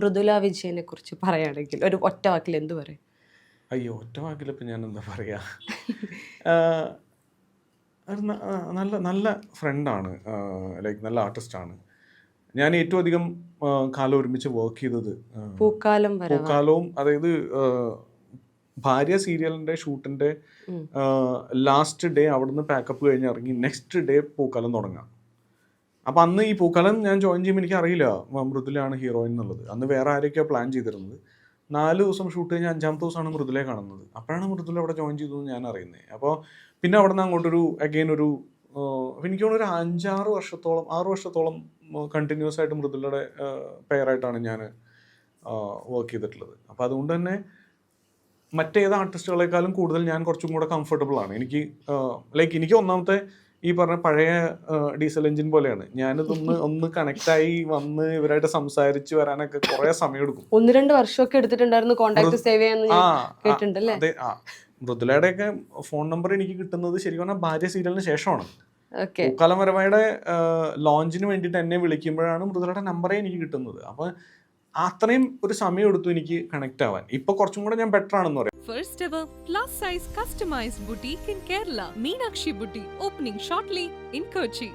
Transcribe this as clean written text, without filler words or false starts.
മൃദുല വിജയനെ കുറിച്ച് പറയുകയാണെങ്കിൽ ഒരു ഒറ്റ വാക്കിൽ എന്ത് പറയും? അയ്യോ, ഒറ്റ വാക്കിലിപ്പോൾ ഞാൻ എന്താ പറയുക. ഒരു നല്ല നല്ല ഫ്രണ്ടാണ്, ലൈക്ക് നല്ല ആർട്ടിസ്റ്റാണ്. ഞാൻ ഏറ്റവും അധികം കാലം ഒരുമിച്ച് വർക്ക് ചെയ്തത് പൂക്കാലവും, അതായത് ഭാര്യ സീരിയലിൻ്റെ ഷൂട്ടിൻ്റെ ലാസ്റ്റ് ഡേ അവിടുന്ന് പാക്കപ്പ് കഴിഞ്ഞ് ഇറങ്ങി നെക്സ്റ്റ് ഡേ പൂക്കാലം തുടങ്ങാം. അപ്പം അന്ന് ഈ പൂക്കാലം ഞാൻ ജോയിൻ ചെയ്യുമ്പോൾ എനിക്ക് അറിയില്ല മൃദുലയാണ് ഹീറോയിൻ എന്നുള്ളത്. അന്ന് വേറെ ആരൊക്കെയാണ് പ്ലാൻ ചെയ്തിരുന്നത്. 4 ദിവസം ഷൂട്ട് കഴിഞ്ഞ് 5ാമത്തെ ദിവസമാണ് മൃദുലയെ കാണുന്നത്. അപ്പോഴാണ് മൃദുല അവിടെ ജോയിൻ ചെയ്തതെന്ന് ഞാൻ അറിയുന്നത്. അപ്പോൾ പിന്നെ അവിടെ നിന്ന് അങ്ങോട്ടൊരു അഗെയിൻ ഒരു എനിക്ക് തോന്നുന്നു ഒരു 6 വർഷത്തോളം കണ്ടിന്യൂസ് ആയിട്ട് മൃദുലയുടെ പെയറായിട്ടാണ് ഞാൻ വർക്ക് ചെയ്തിട്ടുള്ളത്. അപ്പോൾ അതുകൊണ്ട് തന്നെ മറ്റേത് ആർട്ടിസ്റ്റുകളെക്കാളും കൂടുതൽ ഞാൻ കുറച്ചും കൂടെ കംഫർട്ടബിൾ ആണ്. എനിക്ക് ഒന്നാമത്തെ ഈ പറഞ്ഞ പഴയ ഡീസൽ എഞ്ചിൻ പോലെയാണ്. ഞാനിതൊന്ന് കണക്റ്റായി വന്ന് ഇവരായിട്ട് സംസാരിച്ച് വരാനൊക്കെ കുറെ സമയം എടുക്കും. 1-2 വർഷമൊക്കെ എടുത്തിട്ടുണ്ടായിരുന്നു കോണ്ടാക്ട് സേവ് ചെയ്യാൻ. അതെ, മൃദുലയുടെ ഒക്കെ ഫോൺ നമ്പർ എനിക്ക് കിട്ടുന്നത് ശരിക്കും പറഞ്ഞാൽ ഭാര്യ സീരിയലിന് ശേഷമാണ്. പൂക്കാലം വരവയുടെ ലോഞ്ചിന് വേണ്ടിയിട്ട് എന്നെ വിളിക്കുമ്പോഴാണ് മൃദുലയുടെ നമ്പറേ എനിക്ക് കിട്ടുന്നത്. അപ്പൊ അത്രയും ഒരു സമയം എടുത്തു എനിക്ക് കണക്ട് ആവാൻ. ഇപ്പൊ കുറച്ചും കൂടെ ഞാൻ ബെറ്റർ ആണെന്ന് പറയാം. First ever plus size customized boutique in Kerala, Meenakshi Boutique, opening shortly in Kochi.